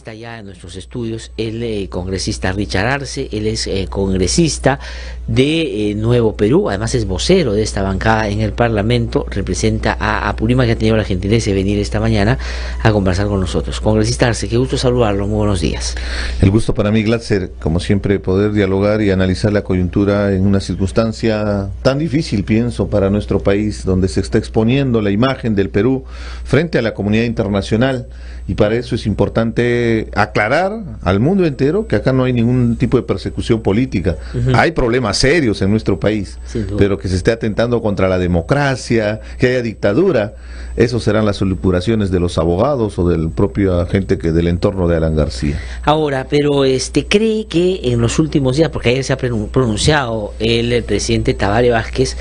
está ya en nuestros estudios el congresista Richard Arce. Él es congresista de Nuevo Perú, además es vocero de esta bancada en el Parlamento, representa a Apurímac, que ha tenido la gentileza de venir esta mañana a conversar con nosotros. Congresista Arce, qué gusto saludarlo, muy buenos días. El gusto para mí, Glatzer, como siempre, poder dialogar y analizar la coyuntura en una circunstancia tan difícil, pienso, para nuestro país, donde se está exponiendo la imagen del Perú frente a la comunidad internacional, y para eso es importante aclarar al mundo entero que acá no hay ningún tipo de persecución política. Hay problemas serios en nuestro país, pero que se esté atentando contra la democracia, que haya dictadura, eso serán las elucubraciones de los abogados o del propio agente del entorno de Alan García. Ahora, pero ¿cree que en los últimos días, porque ayer se ha pronunciado el presidente Tabaré Vázquez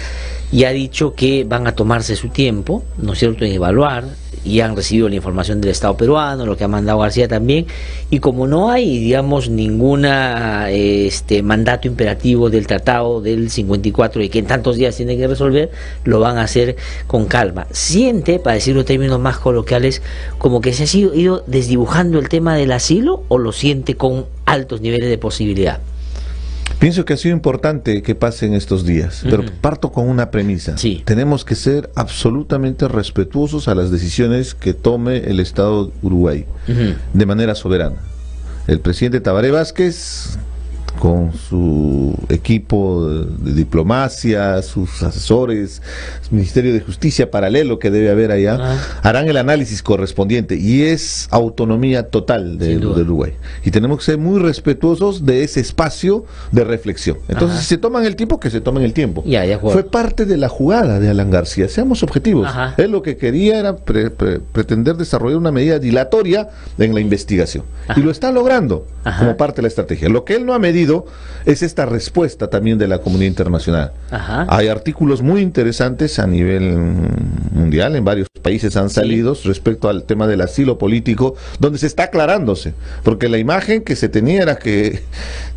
y ha dicho que van a tomarse su tiempo, ¿no es cierto?, en evaluar, y han recibido la información del Estado peruano, lo que ha mandado García también, y como no hay, digamos, ninguna mandato imperativo del tratado del 54 y que en tantos días tienen que resolver, lo van a hacer con calma? ¿Siente, para decirlo en términos más coloquiales, como que se ha ido desdibujando el tema del asilo, o lo siente con altos niveles de posibilidad? Pienso que ha sido importante que pasen estos días, pero parto con una premisa. Sí. Tenemos que ser absolutamente respetuosos a las decisiones que tome el Estado de Uruguay, de manera soberana. El presidente Tabaré Vázquez, con su equipo de diplomacia, sus asesores, su Ministerio de Justicia paralelo que debe haber allá, harán el análisis correspondiente, y es autonomía total de Uruguay. Y tenemos que ser muy respetuosos de ese espacio de reflexión. Entonces, si se toman el tiempo, que se tomen el tiempo. Fue parte de la jugada de Alan García, seamos objetivos. Él lo que quería era pretender desarrollar una medida dilatoria en la investigación. Y lo está logrando como parte de la estrategia. Lo que él no ha medido es esta respuesta también de la comunidad internacional. Hay artículos muy interesantes a nivel mundial, en varios países han salido respecto al tema del asilo político, donde se está aclarándose, porque la imagen que se tenía era que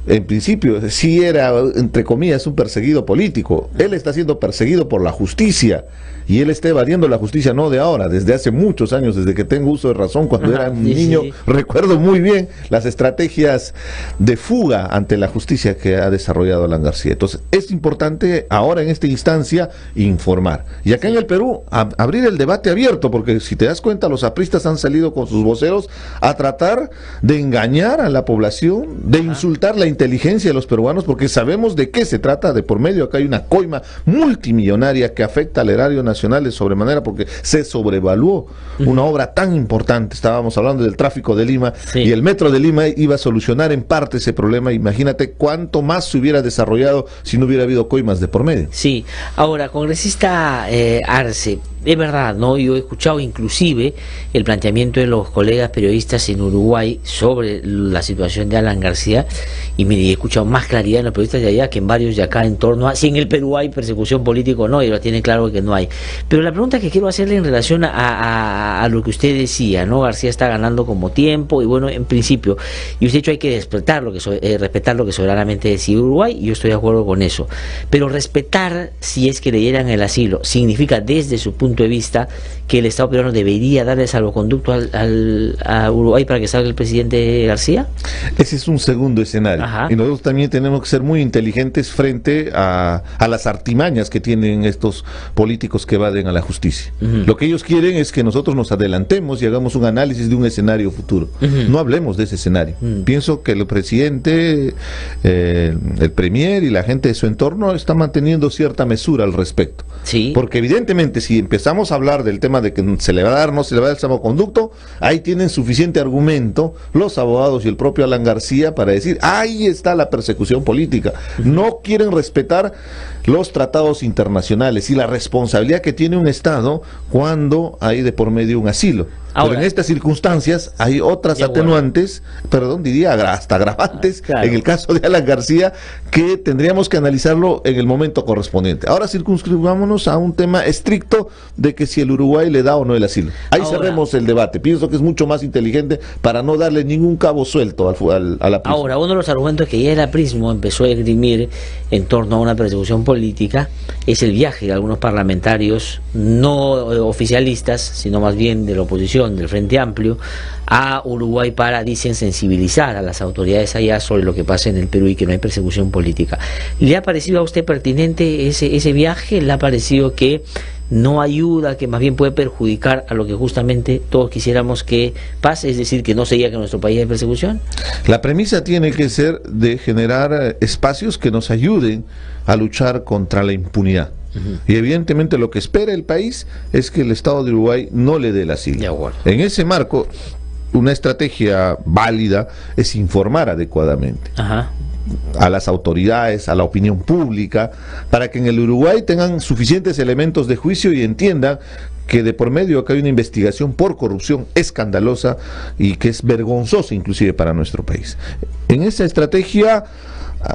en principio sí era, entre comillas, un perseguido político. Él está siendo perseguido por la justicia, y él está evadiendo la justicia no de ahora, desde hace muchos años, desde que tengo uso de razón, cuando era un niño. Recuerdo muy bien las estrategias de fuga ante la justicia que ha desarrollado Alan García. Entonces es importante ahora en esta instancia informar, y acá en el Perú abrir el debate abierto, porque si te das cuenta, los apristas han salido con sus voceros a tratar de engañar a la población, de insultar la inteligencia de los peruanos, porque sabemos de qué se trata de por medio. Acá hay una coima multimillonaria que afecta al erario nacional de sobremanera, porque se sobrevaluó una obra tan importante. Estábamos hablando del tráfico de Lima, y el metro de Lima iba a solucionar en parte ese problema. Imagínate cuánto más se hubiera desarrollado si no hubiera habido coimas de por medio. Sí. Ahora, congresista Arce, es verdad, ¿no? Yo he escuchado inclusive el planteamiento de los colegas periodistas en Uruguay sobre la situación de Alan García, y mire, he escuchado más claridad en los periodistas de allá que en varios de acá, en torno a si en el Perú hay persecución política o no, y lo tienen claro que no hay. Pero la pregunta que quiero hacerle en relación a lo que usted decía, ¿no? García está ganando como tiempo, y bueno, en principio, y usted ha dicho hay que respetar lo que soberanamente decide Uruguay, y yo estoy de acuerdo con eso. Pero respetar, si es que le dieran el asilo, significa desde su punto de vista que el Estado peruano debería darle salvoconducto a Uruguay para que salga el presidente García. Ese es un segundo escenario, y nosotros también tenemos que ser muy inteligentes frente a las artimañas que tienen estos políticos que evaden a la justicia. Lo que ellos quieren es que nosotros nos adelantemos y hagamos un análisis de un escenario futuro. No hablemos de ese escenario. Pienso que el presidente, el premier y la gente de su entorno está manteniendo cierta mesura al respecto. Porque evidentemente, si empezamos a hablar del tema de que se le va a dar, no se le va a dar el salvoconducto, ahí tienen suficiente argumento los abogados y el propio Alan García para decir, ahí está la persecución política. No quieren respetar los tratados internacionales y la responsabilidad que tiene un Estado cuando hay de por medio un asilo. Ahora, pero en estas circunstancias hay otras atenuantes, diría hasta agravantes, en el caso de Alan García, que tendríamos que analizarlo en el momento correspondiente. Ahora circunscribámonos a un tema estricto de que si el Uruguay le da o no el asilo. Ahí cerremos el debate. Pienso que es mucho más inteligente para no darle ningún cabo suelto a la PRISMO. Ahora, uno de los argumentos que ya la PRISMO empezó a esgrimir en torno a una persecución política es el viaje de algunos parlamentarios no oficialistas, sino más bien de la oposición, delegación del Frente Amplio a Uruguay para, dicen, sensibilizar a las autoridades allá sobre lo que pasa en el Perú y que no hay persecución política. ¿Le ha parecido a usted pertinente ese viaje? ¿Le ha parecido que no ayuda, que más bien puede perjudicar a lo que justamente todos quisiéramos que pase, es decir, que no se diga que en nuestro país hay persecución? La premisa tiene que ser de generar espacios que nos ayuden a luchar contra la impunidad. Y evidentemente lo que espera el país es que el Estado de Uruguay no le dé el asilo. De acuerdo. En ese marco, una estrategia válida es informar adecuadamente a las autoridades, a la opinión pública, para que en el Uruguay tengan suficientes elementos de juicio y entiendan que de por medio acá hay una investigación por corrupción escandalosa y que es vergonzosa inclusive para nuestro país. En esa estrategia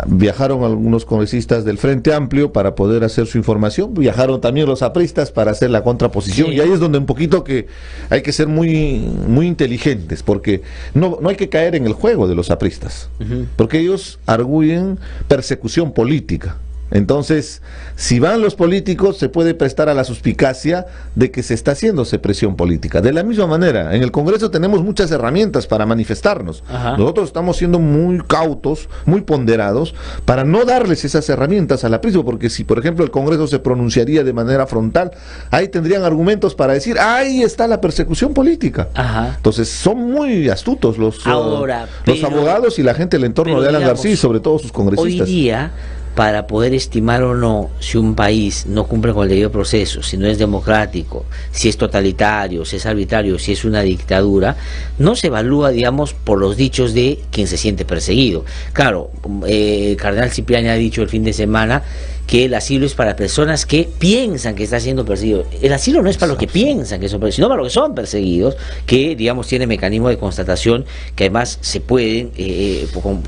viajaron algunos congresistas del Frente Amplio para poder hacer su información, viajaron también los apristas para hacer la contraposición, sí. Y ahí es donde un poquito que hay que ser muy inteligentes, porque no hay que caer en el juego de los apristas, porque ellos arguyen persecución política. Entonces, si van los políticos, se puede prestar a la suspicacia de que se está haciéndose presión política. De la misma manera, en el Congreso tenemos muchas herramientas para manifestarnos. Nosotros estamos siendo muy cautos, muy ponderados, para no darles esas herramientas a la prisa, porque si, por ejemplo, el Congreso se pronunciaría de manera frontal, ahí tendrían argumentos para decir, ahí está la persecución política. Entonces, son muy astutos los abogados y la gente del entorno de Alan García y sobre todo sus congresistas. Hoy día, para poder estimar o no si un país no cumple con el debido proceso, si no es democrático, si es totalitario, si es arbitrario, si es una dictadura, no se evalúa, digamos, por los dichos de quien se siente perseguido. Claro, el cardenal Cipriani ha dicho el fin de semana que el asilo es para personas que piensan que está siendo perseguido. El asilo no es para los que piensan que son perseguidos, sino para los que son perseguidos, que, digamos, tiene mecanismos de constatación que además se pueden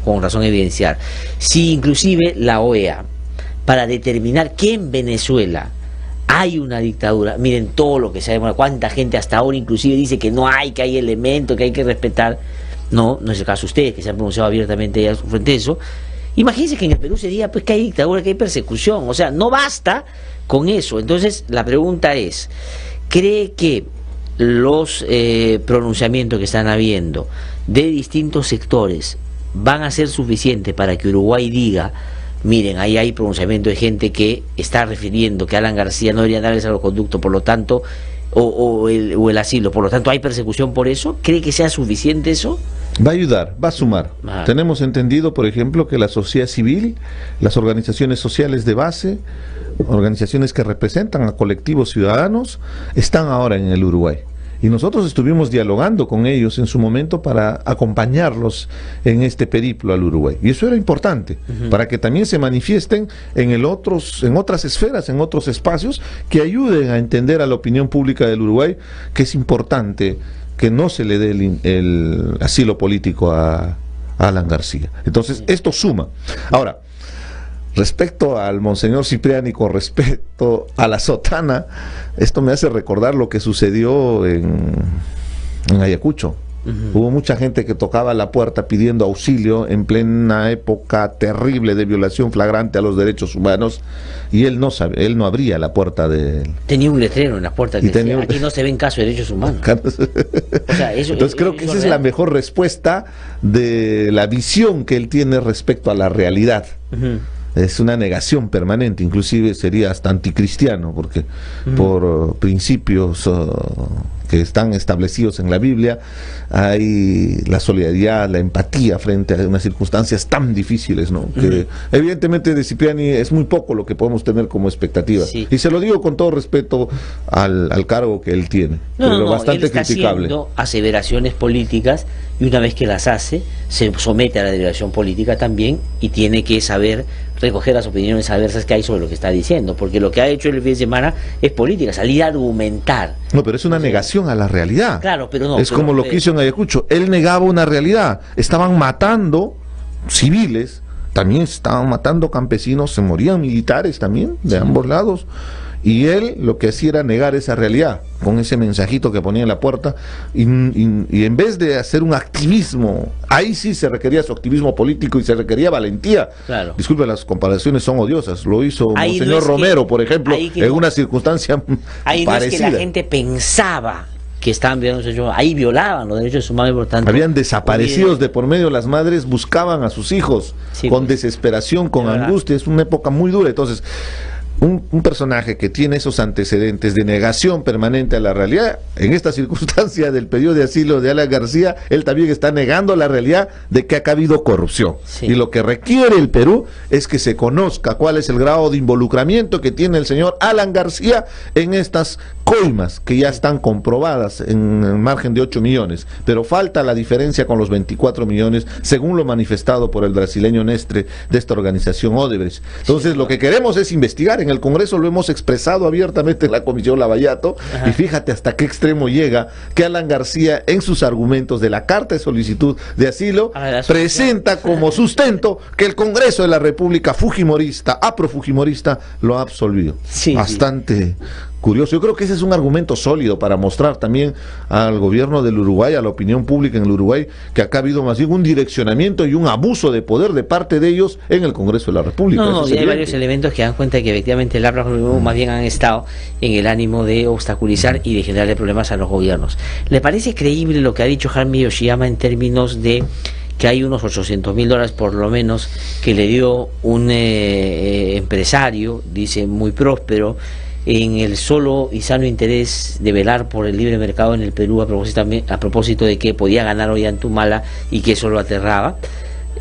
con razón evidenciar. Si inclusive la OEA, para determinar que en Venezuela hay una dictadura, miren todo lo que sabemos, cuánta gente hasta ahora inclusive dice que no hay, que hay elementos, que hay que respetar, no es el caso de ustedes, que se han pronunciado abiertamente ya frente a eso. Imagínense que en el Perú se diga pues que hay dictadura, que hay persecución, o sea, no basta con eso. Entonces la pregunta es, ¿cree que los pronunciamientos que están habiendo de distintos sectores van a ser suficientes para que Uruguay diga, miren, ahí hay pronunciamiento de gente que está refiriendo que Alan García no debería darle salvoconducto, por lo tanto, o el asilo, por lo tanto hay persecución por eso? ¿Cree que sea suficiente eso? Va a ayudar, va a sumar. Tenemos entendido, por ejemplo, que la sociedad civil, las organizaciones sociales de base, organizaciones que representan a colectivos ciudadanos, están ahora en el Uruguay. Y nosotros estuvimos dialogando con ellos en su momento para acompañarlos en este periplo al Uruguay. Y eso era importante, para que también se manifiesten en otras esferas, en otros espacios, que ayuden a entender a la opinión pública del Uruguay que es importante que no se le dé el asilo político a Alan García. Entonces, esto suma. Ahora, respecto al monseñor Cipriani, con respecto a la sotana, esto me hace recordar lo que sucedió en Ayacucho. Hubo mucha gente que tocaba la puerta pidiendo auxilio en plena época terrible de violación flagrante a los derechos humanos, y él no abría la puerta de... Tenía un letrero en la puerta que decía, aquí no se ven casos de derechos humanos. O sea, entonces creo que esa es la mejor respuesta de la visión que él tiene respecto a la realidad. Es una negación permanente, inclusive sería hasta anticristiano, porque por principios que están establecidos en la Biblia hay la solidaridad, la empatía frente a unas circunstancias tan difíciles, ¿no? Que evidentemente de Cipriani es muy poco lo que podemos tener como expectativa. Y se lo digo con todo respeto al cargo que él tiene, pero bastante él está criticable. Haciendo aseveraciones políticas, y una vez que las hace, se somete a la deliberación política también, y tiene que saber recoger las opiniones adversas que hay sobre lo que está diciendo, porque lo que ha hecho el fin de semana es política, salir a argumentar. No, pero es una negación a la realidad. Claro, pero no. Es como lo que hizo en Ayacucho. Él negaba una realidad. Estaban matando civiles, también estaban matando campesinos, se morían militares también, de ambos lados. Y él lo que hacía era negar esa realidad, con ese mensajito que ponía en la puerta, y en vez de hacer un activismo, ahí sí se requería su activismo político y se requería valentía. Disculpe, las comparaciones son odiosas. Lo hizo Monseñor Romero, por ejemplo, en una circunstancia ahí parecida. No es que la gente pensaba que estaban violando, ahí violaban los derechos humanos, por tanto... Habían desaparecidos de por medio, las madres buscaban a sus hijos con desesperación, con angustia, es una época muy dura. Entonces, un personaje que tiene esos antecedentes de negación permanente a la realidad, en esta circunstancia del pedido de asilo de Alan García, él también está negando la realidad de que acá ha habido corrupción. Y lo que requiere el Perú es que se conozca cuál es el grado de involucramiento que tiene el señor Alan García en estas coimas que ya están comprobadas en el margen de 8 millones, pero falta la diferencia con los 24 millones, según lo manifestado por el brasileño Nestre de esta organización Odebrecht. Entonces, lo que queremos es investigar. En el Congreso lo hemos expresado abiertamente en la Comisión Lavallato, y fíjate hasta qué extremo llega que Alan García, en sus argumentos de la carta de solicitud de asilo, presenta como sustento que el Congreso de la República fujimorista, aprofujimorista, lo ha absolvido. Bastante curioso. Yo creo que ese es un argumento sólido para mostrar también al gobierno del Uruguay, a la opinión pública en el Uruguay, que acá ha habido más bien un direccionamiento y un abuso de poder de parte de ellos en el Congreso de la República. Y hay varios elementos que dan cuenta de que efectivamente el APRA más bien han estado en el ánimo de obstaculizar y de generarle problemas a los gobiernos. ¿Le parece creíble lo que ha dicho Jaime Yoshiyama en términos de que hay unos $800.000 por lo menos que le dio un empresario, dice muy próspero, en el solo y sano interés de velar por el libre mercado en el Perú, a propósito de que podía ganar Ollantaytamala y que eso lo aterraba,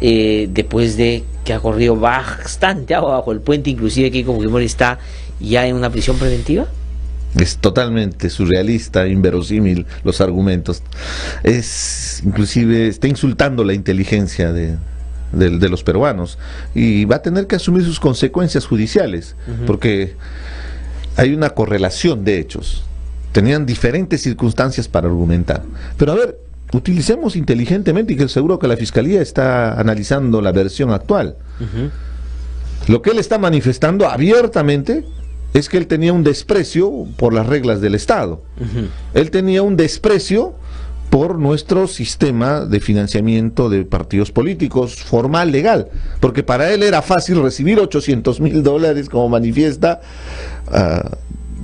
después de que ha corrido bastante agua bajo el puente, inclusive Keiko Fujimori está ya en una prisión preventiva? Es totalmente surrealista, inverosímil los argumentos. Inclusive está insultando la inteligencia de los peruanos, y va a tener que asumir sus consecuencias judiciales, porque hay una correlación de hechos. Tenían diferentes circunstancias para argumentar. Pero a ver, utilicemos inteligentemente, y que seguro que la Fiscalía está analizando la versión actual. Lo que él está manifestando abiertamente es que él tenía un desprecio por las reglas del Estado. Él tenía un desprecio por nuestro sistema de financiamiento de partidos políticos, formal, legal, porque para él era fácil recibir $800.000, como manifiesta,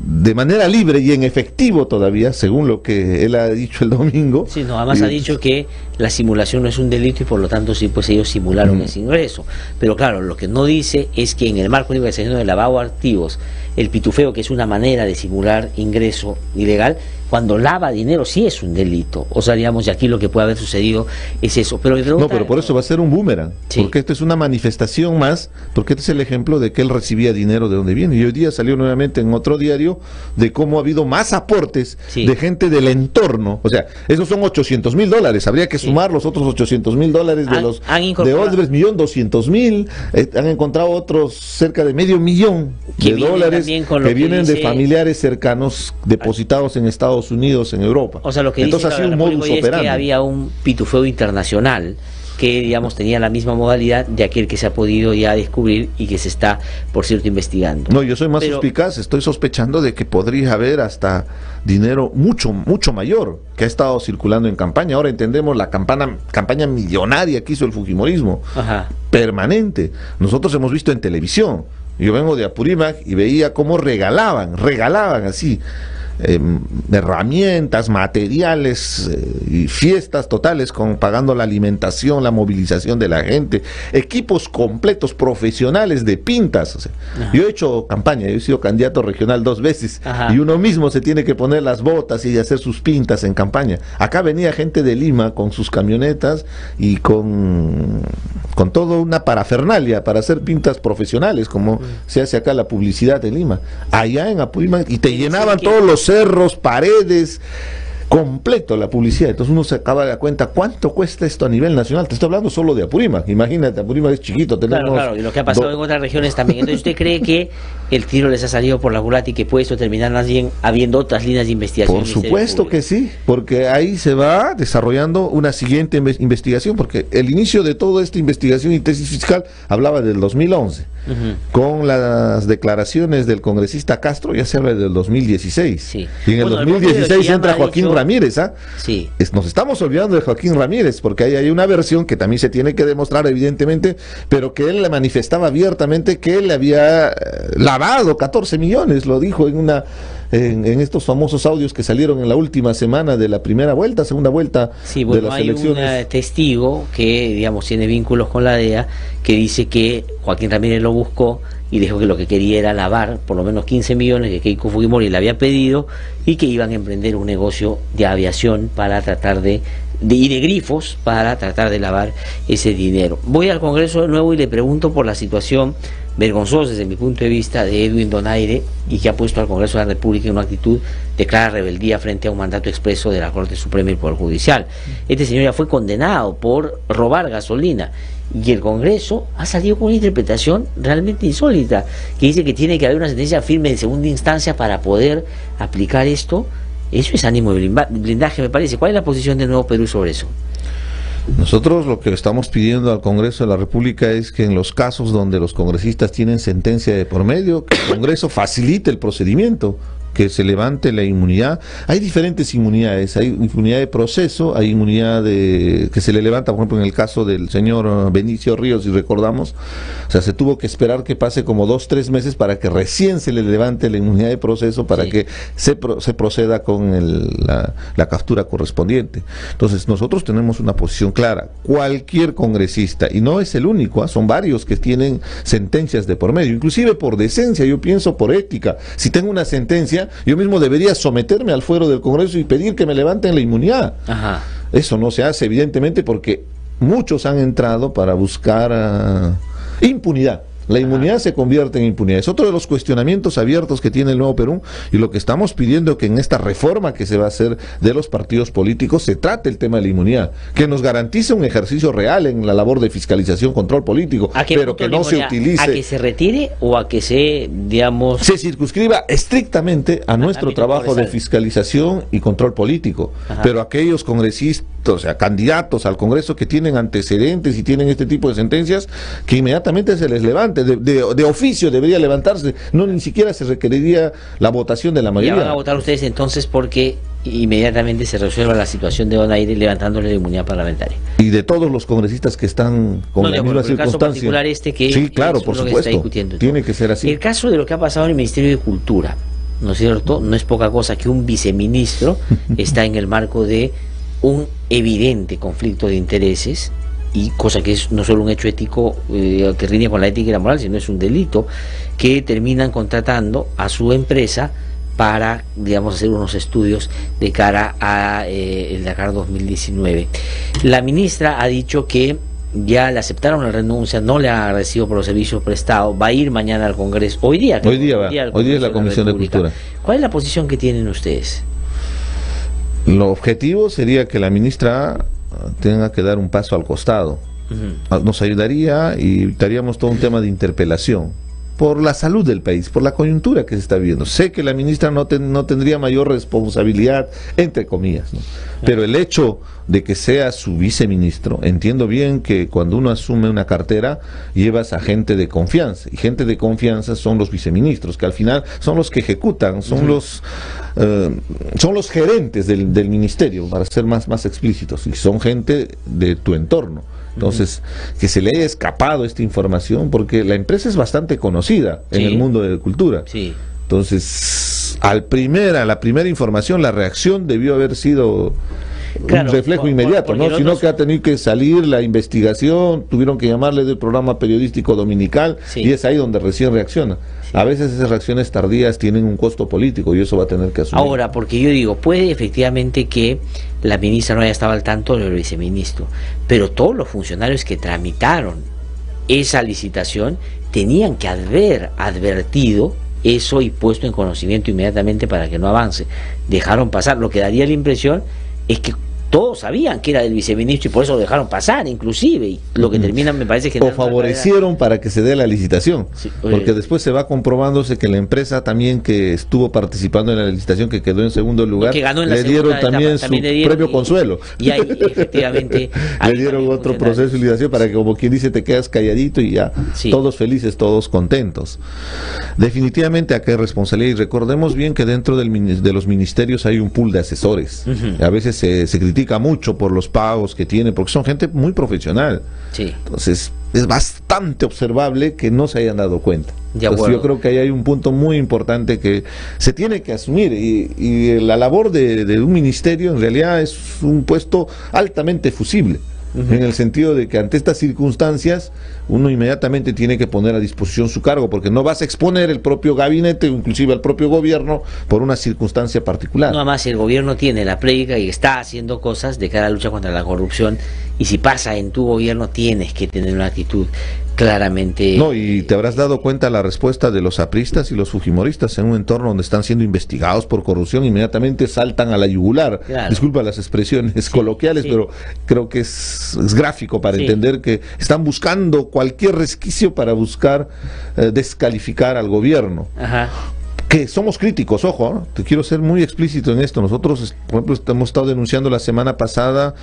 de manera libre y en efectivo todavía, según lo que él ha dicho el domingo. Sí, no, además ha dicho que la simulación no es un delito y por lo tanto sí, pues ellos simularon ese ingreso. Pero claro, lo que no dice es que en el marco de investigación de lavado de activos, el pitufeo, que es una manera de simular ingreso ilegal, cuando lava dinero sí es un delito. O sea, digamos, y aquí lo que puede haber sucedido es eso. Pero no, pero por eso va a ser un boomerang, porque esto es una manifestación más, porque este es el ejemplo de que él recibía dinero de donde viene. Y hoy día salió nuevamente en otro diario de cómo ha habido más aportes de gente del entorno. O sea, esos son $800.000, habría que sumar los otros $800.000 de los de Odebrecht, 1.200.000, han encontrado otros cerca de $500.000 que vienen de familiares cercanos depositados en Estados Unidos, en Europa. O sea, lo que entonces dice ha sido un modus operandi. Es que había un pitufeo internacional que, digamos, tenía la misma modalidad de aquel que se ha podido ya descubrir y que se está, por cierto, investigando. No, yo soy más suspicaz, estoy sospechando de que podría haber hasta dinero mucho mayor que ha estado circulando en campaña. Ahora entendemos la campaña millonaria que hizo el fujimorismo, permanente. Nosotros hemos visto en televisión, yo vengo de Apurímac y veía cómo regalaban así herramientas, materiales y fiestas totales, pagando la alimentación, la movilización de la gente, equipos completos profesionales de pintas. O sea, yo he hecho campaña, yo he sido candidato regional 2 veces, y uno mismo se tiene que poner las botas y hacer sus pintas en campaña. Acá venía gente de Lima con sus camionetas y con toda una parafernalia para hacer pintas profesionales, como se hace acá la publicidad de Lima. Allá en Apurímac, y te llenaban todos los cerros, paredes, completo la publicidad. Entonces uno se acaba de dar cuenta cuánto cuesta esto a nivel nacional. Te estoy hablando solo de Apurímac. Imagínate, Apurímac es chiquito. Tenemos claro, y lo que ha pasado en otras regiones también. Entonces, ¿usted cree que el tiro les ha salido por la culata y que puede esto terminar más bien habiendo otras líneas de investigación? Por supuesto que sí, porque ahí se va desarrollando una siguiente investigación, porque el inicio de toda esta investigación y tesis fiscal hablaba del 2011. Con las declaraciones del congresista Castro ya se habla del 2016. Y en el 2016 entra Joaquín Ramírez. Nos estamos olvidando de Joaquín Ramírez, porque ahí hay una versión que también se tiene que demostrar evidentemente, pero que él le manifestaba abiertamente que él le había lavado 14 millones, lo dijo en en estos famosos audios que salieron en la última semana de la primera vuelta, segunda vuelta sí, bueno, de las hay elecciones. un testigo que, digamos, tiene vínculos con la DEA, que dice que Joaquín Ramírez lo buscó y dijo que lo que quería era lavar por lo menos 15 millones que Keiko Fujimori le había pedido y que iban a emprender un negocio de aviación para tratar y de grifos para tratar de lavar ese dinero. Voy al Congreso de nuevo y le pregunto por la situación vergonzosa desde mi punto de vista de Edwin Donaire, y que ha puesto al Congreso de la República en una actitud de clara rebeldía frente a un mandato expreso de la Corte Suprema y el Poder Judicial. Este señor ya fue condenado por robar gasolina y el Congreso ha salido con una interpretación realmente insólita, que dice que tiene que haber una sentencia firme de segunda instancia para poder aplicar esto. Eso es ánimo de blindaje, me parece. ¿Cuál es la posición de Nuevo Perú sobre eso? Nosotros lo que estamos pidiendo al Congreso de la República es que en los casos donde los congresistas tienen sentencia de por medio, que el Congreso facilite el procedimiento, que se levante la inmunidad. Hay diferentes inmunidades, hay inmunidad de proceso, hay inmunidad que se le levanta, por ejemplo, en el caso del señor Benicio Ríos, si recordamos, o sea, se tuvo que esperar que pase como 2-3 meses para que recién se le levante la inmunidad de proceso para que se proceda con la captura correspondiente. Entonces, nosotros tenemos una posición clara. Cualquier congresista, y no es el único, son varios que tienen sentencias de por medio, inclusive por decencia, yo pienso por ética. Si tengo una sentencia, yo mismo debería someterme al fuero del Congreso y pedir que me levanten la inmunidad. Ajá. Eso no se hace, evidentemente, porque muchos han entrado para buscar impunidad. La inmunidad se convierte en impunidad. Es otro de los cuestionamientos abiertos que tiene el Nuevo Perú, y lo que estamos pidiendo es que en esta reforma que se va a hacer de los partidos políticos se trate el tema de la inmunidad, que nos garantice un ejercicio real en la labor de fiscalización, control político, pero que no se utilice... ¿A que se retire o a que se, digamos... se circunscriba estrictamente a nuestro trabajo de fiscalización y control político? Ajá. Pero aquellos congresistas, o sea, candidatos al Congreso que tienen antecedentes y tienen este tipo de sentencias, que inmediatamente se les levante. De oficio debería levantarse, no ni siquiera se requeriría la votación de la mayoría. Ya van a votar ustedes entonces porque inmediatamente se resuelva la situación de Donaire levantándole la inmunidad parlamentaria. Y de todos los congresistas que están con la misma circunstancia. El caso particular que sí, claro, por supuesto, tiene que ser así. El caso de lo que ha pasado en el Ministerio de Cultura, ¿no es cierto? No es poca cosa que un viceministro está en el marco de un evidente conflicto de intereses, y cosa que es no solo un hecho ético que rinde con la ética y la moral, sino es un delito, que terminan contratando a su empresa para, digamos, hacer unos estudios de cara a el Dakar 2019. La ministra ha dicho que ya le aceptaron la renuncia, no le han agradecido por los servicios prestados, va a ir mañana al Congreso, hoy día es la Comisión de Cultura. ¿Cuál es la posición que tienen ustedes? Lo objetivo sería que la ministra tenga que dar un paso al costado. Nos ayudaría y evitaríamos todo un tema de interpelación por la salud del país, por la coyuntura que se está viviendo. Sé que la ministra no tendría mayor responsabilidad, entre comillas, ¿no? Pero el hecho de que sea su viceministro, entiendo bien que cuando uno asume una cartera, llevas a gente de confianza, y gente de confianza son los viceministros, que al final son los que ejecutan, son los gerentes del ministerio, para ser más explícitos, y son gente de tu entorno. Entonces, que se le haya escapado esta información, porque la empresa es bastante conocida en el mundo de la cultura. Sí. Entonces, a la primera información, la reacción debió haber sido un reflejo inmediato, ¿no? Sino que ha tenido que salir la investigación, tuvieron que llamarle del programa periodístico dominical, y es ahí donde recién reacciona. A veces esas reacciones tardías tienen un costo político y eso va a tener que asumir. Ahora, porque yo digo, puede efectivamente que la ministra no haya estado al tanto del viceministro, pero todos los funcionarios que tramitaron esa licitación tenían que haber advertido eso y puesto en conocimiento inmediatamente para que no avance. Dejaron pasar. Lo que daría la impresión es que todos sabían que era del viceministro y por eso lo dejaron pasar, inclusive, y lo que termina, me parece que... O favorecieron para que se dé la licitación, porque después se va comprobándose que la empresa también que estuvo participando en la licitación, que quedó en segundo lugar, le dieron también su premio consuelo. Y ahí, efectivamente... le dieron otro proceso de licitación para que, como quien dice, te quedas calladito y ya, todos felices, todos contentos. Definitivamente acá hay responsabilidad, y recordemos bien que dentro de los ministerios hay un pool de asesores. A veces se critica mucho por los pagos que tiene, porque son gente muy profesional. Entonces es bastante observable que no se hayan dado cuenta. Entonces yo creo que ahí hay un punto muy importante que se tiene que asumir y la labor de un ministerio en realidad es un puesto altamente fusible. En el sentido de que ante estas circunstancias uno inmediatamente tiene que poner a disposición su cargo, porque no vas a exponer el propio gabinete o inclusive al propio gobierno por una circunstancia particular. No, además el gobierno tiene la prédica y está haciendo cosas de cara a la lucha contra la corrupción, y si pasa en tu gobierno tienes que tener una actitud claramente... No, y te habrás dado cuenta la respuesta de los apristas y los fujimoristas en un entorno donde están siendo investigados por corrupción, inmediatamente saltan a la yugular. Claro. Disculpa las expresiones coloquiales, pero creo que es gráfico para entender que están buscando cualquier resquicio para buscar descalificar al gobierno. Ajá. Que somos críticos, ojo, ¿no? Te quiero ser muy explícito en esto. Nosotros, por ejemplo, hemos estado denunciando la semana pasada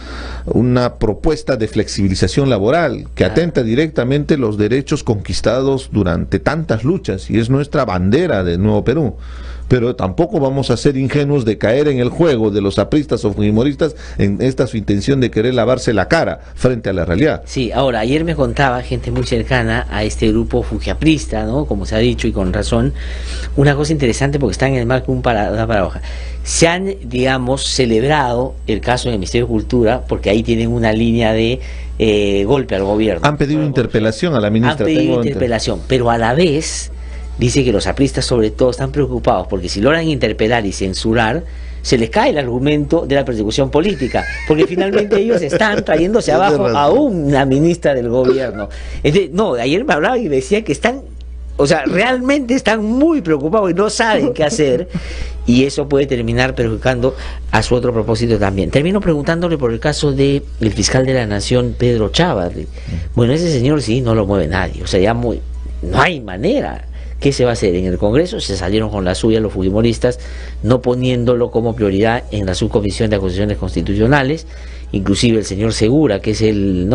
una propuesta de flexibilización laboral que atenta directamente los derechos conquistados durante tantas luchas, y es nuestra bandera de Nuevo Perú. Pero tampoco vamos a ser ingenuos de caer en el juego de los apristas o fujimoristas en esta su intención de querer lavarse la cara frente a la realidad. Sí, ahora, ayer me contaba gente muy cercana a este grupo fujiaprista, ¿no? Como se ha dicho y con razón, una cosa interesante porque están en el marco de una paradoja. Se han, digamos, celebrado el caso del Ministerio de Cultura porque ahí tienen una línea de golpe al gobierno. Han pedido interpelación a la ministra. Han pedido interpelación, pero a la vez... dice que los apristas sobre todo están preocupados porque si logran interpelar y censurar, se les cae el argumento de la persecución política, porque finalmente ellos están trayéndose abajo a una ministra del gobierno. Entonces, no, ayer me hablaba y me decía que están, o sea, realmente están muy preocupados y no saben qué hacer, y eso puede terminar perjudicando a su otro propósito también. Termino preguntándole por el caso del fiscal de la Nación, Pedro Chávarri. Bueno, ese señor sí no lo mueve nadie, o sea, ya no hay manera. ¿Qué se va a hacer? En el Congreso se salieron con la suya los fujimoristas, no poniéndolo como prioridad en la subcomisión de acusaciones constitucionales. Inclusive el señor Segura, que es el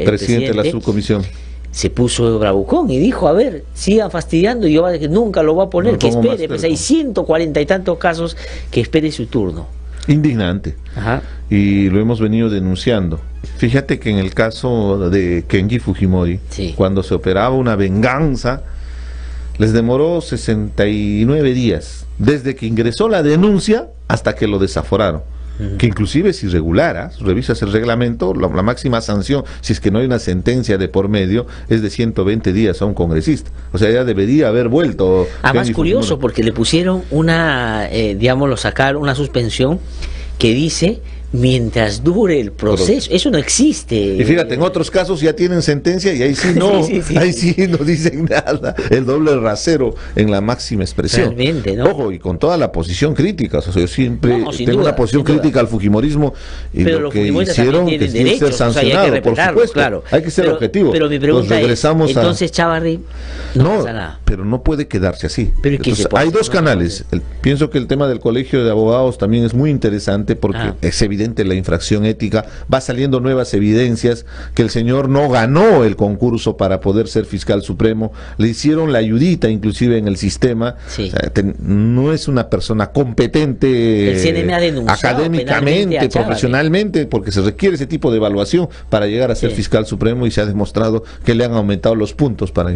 presidente de la subcomisión, se puso bravucón y dijo, a ver, sigan fastidiando, y yo nunca lo voy a poner, que espere, pues hay 140 y tantos casos, que espere su turno. Indignante. Ajá. Y lo hemos venido denunciando. Fíjate que en el caso de Kenji Fujimori, cuando se operaba una venganza, les demoró 69 días, desde que ingresó la denuncia hasta que lo desaforaron. Que inclusive es irregular, revisas el reglamento, la máxima sanción, si es que no hay una sentencia de por medio, es de 120 días a un congresista. O sea, ya debería haber vuelto. Además, curioso, porque le pusieron una, lo sacaron una suspensión que dice... mientras dure el proceso, eso no existe. Y fíjate, en otros casos ya tienen sentencia y ahí sí no, ahí sí no dicen nada, el doble rasero en la máxima expresión. Realmente, ¿no? Ojo, y con toda la posición crítica, o sea, yo siempre tengo una posición crítica al fujimorismo, y pero lo que hicieron que debe ser sancionado, o sea, por supuesto, claro. Hay que ser objetivo. Pero mi pregunta regresamos es, entonces Chávarri no pasa nada. Pero no puede quedarse así. Pero entonces, hay dos canales. Pienso que el tema del colegio de abogados también es muy interesante porque es evidente la infracción ética, va saliendo nuevas evidencias que el señor no ganó el concurso para poder ser fiscal supremo, le hicieron la ayudita inclusive en el sistema, o sea, no es una persona competente el CNM ha denunciado académicamente, profesionalmente, porque se requiere ese tipo de evaluación para llegar a ser fiscal supremo, y se ha demostrado que le han aumentado los puntos para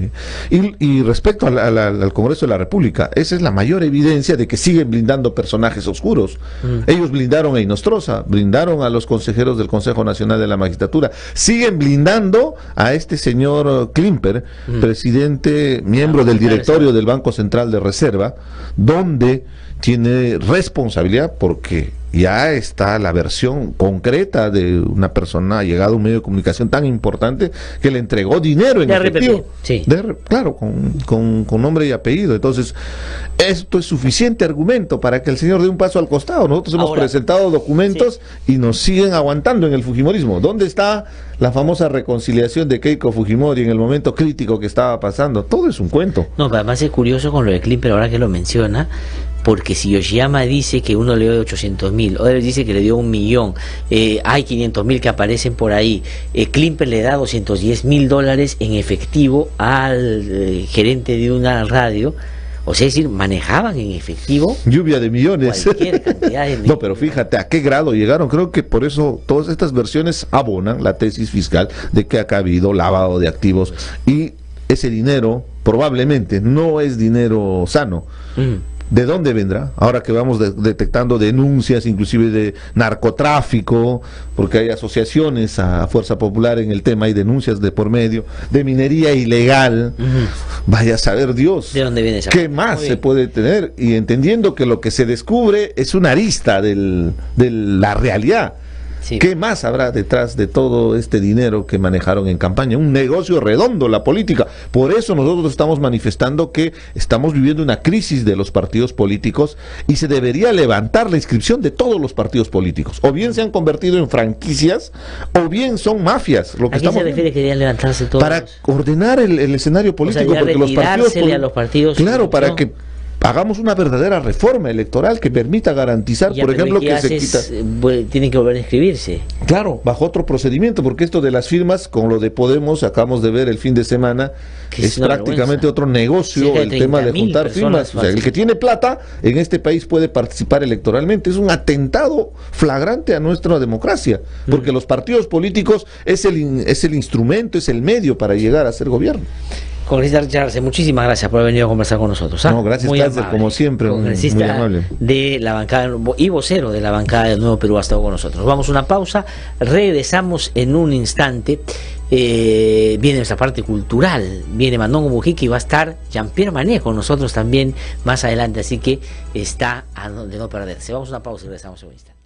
y respecto al Congreso de la República, esa es la mayor evidencia de que siguen blindando personajes oscuros. Ellos blindaron a Inostroza, blindaron a los consejeros del Consejo Nacional de la Magistratura, siguen blindando a este señor Klimper, presidente, miembro del directorio del Banco Central de Reserva, donde tiene responsabilidad porque ya está la versión concreta de una persona llegada a un medio de comunicación tan importante que le entregó dinero en efectivo. Claro, con nombre y apellido. Entonces, esto es suficiente argumento para que el señor dé un paso al costado. Nosotros hemos presentado documentos y nos siguen aguantando en el fujimorismo. ¿Dónde está la famosa reconciliación de Keiko Fujimori en el momento crítico que estaba pasando? Todo es un cuento. No, además es curioso con lo de Klimper, ahora que lo menciona, porque si Yoshiyama dice que uno le dio 800.000, Odebrecht dice que le dio 1.000.000, hay 500.000 que aparecen por ahí, Klimper le da $210.000 en efectivo al gerente de una radio, o sea, es decir, manejaban en efectivo lluvia de millones, cualquier cantidad de millones. No, pero fíjate a qué grado llegaron. Creo que por eso todas estas versiones abonan la tesis fiscal de que acá ha habido lavado de activos y ese dinero probablemente no es dinero sano. ¿De dónde vendrá? Ahora que vamos detectando denuncias inclusive de narcotráfico, porque hay asociaciones a Fuerza Popular en el tema, hay denuncias de por medio, de minería ilegal, vaya a saber Dios ¿de dónde viene esa qué más se puede tener? Y entendiendo que lo que se descubre es una arista de la realidad. Sí. ¿Qué más habrá detrás de todo este dinero que manejaron en campaña? Un negocio redondo, la política. Por eso nosotros estamos manifestando que estamos viviendo una crisis de los partidos políticos y se debería levantar la inscripción de todos los partidos políticos. O bien se han convertido en franquicias, o bien son mafias. Lo que ¿A qué se refiere que deberían levantarse todos? Para ordenar el escenario político, o sea, porque los partidos... Claro, para que hagamos una verdadera reforma electoral que permita garantizar, por ejemplo, que se quita... Tienen que volver a inscribirse. Claro, bajo otro procedimiento, porque esto de las firmas, con lo de Podemos, acabamos de ver el fin de semana, es prácticamente otro negocio, el tema de juntar firmas. O sea, el que tiene plata en este país puede participar electoralmente. Es un atentado flagrante a nuestra democracia, porque los partidos políticos es el instrumento, es el medio para llegar a ser gobierno. Congresista Richard Arce, muchísimas gracias por haber venido a conversar con nosotros. No, gracias, muy amable, como siempre, congresista muy amable. De la bancada y vocero de la bancada del Nuevo Perú ha estado con nosotros. Vamos a una pausa, regresamos en un instante. Viene nuestra parte cultural, viene Mandongo Mujica y va a estar Jean-Pierre Mané con nosotros también más adelante, así que está a donde no perderse. Vamos a una pausa y regresamos en un instante.